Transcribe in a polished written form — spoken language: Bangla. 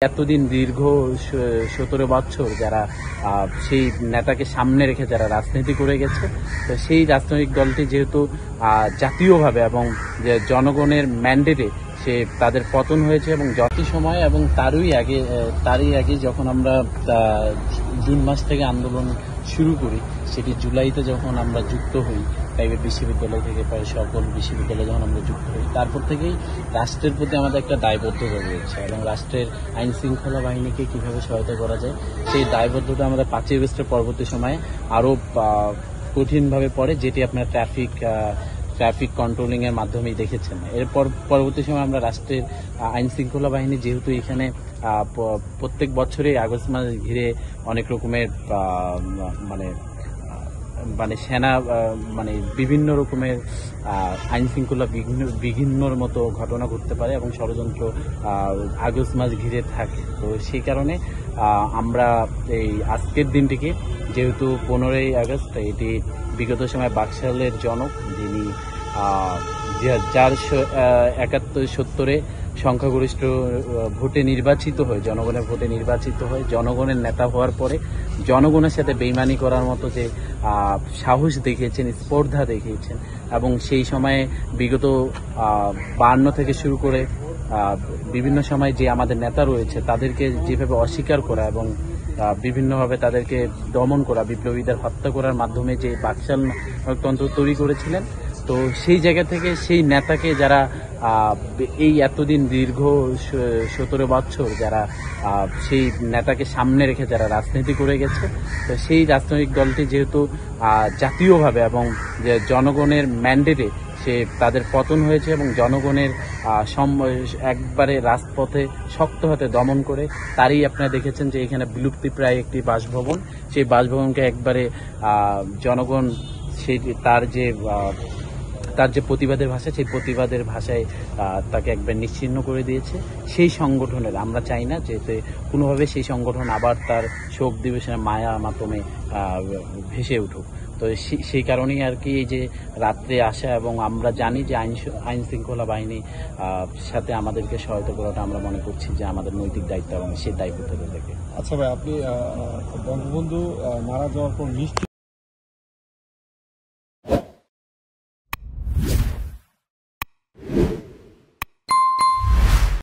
এতদিন দীর্ঘ 17 বছর যারা সেই নেতাকে সামনে রেখে যারা রাজনীতি করে গেছে, তো সেই রাজনৈতিক দলটি যেহেতু জাতীয়ভাবে এবং যে জনগণের ম্যান্ডেটে সে তাদের পতন হয়েছে এবং যত সময় এবং তারই আগে যখন আমরা জুন মাস থেকে আন্দোলন শুরু করি, সেটি জুলাইতে যখন আমরা যুক্ত হই প্রাইভেট বিশ্ববিদ্যালয় থেকে প্রায় সকল বিশ্ববিদ্যালয়ে যখন আমরা যুক্ত হই, তারপর থেকেই রাষ্ট্রের প্রতি আমাদের একটা দায়বদ্ধতা রয়েছে এবং রাষ্ট্রের আইন শৃঙ্খলা বাহিনীকে কিভাবে সহায়তা করা যায় সেই দায়বদ্ধতা আমাদের 5ই আগস্টের পরবর্তী সময়ে আরো কঠিনভাবে পড়ে, যেটি আপনার ট্রাফিক কন্ট্রোলিং এর মাধ্যমেই দেখেছেন। এরপর পরবর্তী সময় আমরা রাষ্ট্রের আইন শৃঙ্খলা বাহিনী যেহেতু এখানে প্রত্যেক বছরই আগস্ট মাস ঘিরে অনেক রকমের মানে সেনা বিভিন্ন রকমের আইন শৃঙ্খলা বিঘ্নর মতো ঘটনা ঘটতে পারে এবং ষড়যন্ত্র আগস্ট মাস ঘিরে থাকে। তো সেই কারণে আমরা এই আজকের দিনটিকে যেহেতু 15ই আগস্ট, এটি বিগত সময় বাকশালের জনক, যিনি যার 71-70 সংখ্যাগরিষ্ঠ ভোটে নির্বাচিত হয়, জনগণের ভোটে নির্বাচিত হয়, জনগণের নেতা হওয়ার পরে জনগণের সাথে বেইমানি করার মতো যে সাহস দেখিয়েছেন, স্পর্ধা দেখিয়েছেন এবং সেই সময়ে বিগত 52 থেকে শুরু করে বিভিন্ন সময় যে আমাদের নেতা রয়েছে তাদেরকে যেভাবে অস্বীকার করা এবং বিভিন্নভাবে তাদেরকে দমন করা, বিপ্লবীদের হত্যা করার মাধ্যমে যে বাকশাল তন্ত্র তৈরি করেছিলেন, তো সেই জায়গা থেকে সেই নেতাকে যারা এই এতদিন দীর্ঘ 17 বছর যারা সেই নেতাকে সামনে রেখে যারা রাজনীতি করে গেছে, তো সেই রাজনৈতিক দলটি যেহেতু জাতীয়ভাবে এবং যে জনগণের ম্যান্ডেটে সে তাদের পতন হয়েছে এবং জনগণের একবারে রাজপথে শক্ত হাতে দমন করে, তারই আপনারা দেখেছেন যে এখানে বিলুপ্তিপ্রায় একটি বাসভবন, সেই বাসভবনকে একবারে জনগণ তার যে প্রতিবাদের ভাষা, সেই প্রতিবাদের ভাষায় তাকে একবার নিশ্চিহ্ন করে দিয়েছে। সেই সংগঠনের আমরা চাই না যেতে কোনোভাবে সেই সংগঠন আবার তার শোক দিবসের মায়া মাতমে ভেসে উঠুক। তো সেই কারণেই আর কি এই যে রাত্রে আসা, এবং আমরা জানি যে আইন শৃঙ্খলা বাহিনী সাথে আমাদেরকে সহায়তা করাটা আমরা মনে করছি যে আমাদের নৈতিক দায়িত্ব এবং সেই দায়বদ্ধতা থেকে। আচ্ছা ভাই, আপনি বঙ্গবন্ধু মারা যাওয়ার পর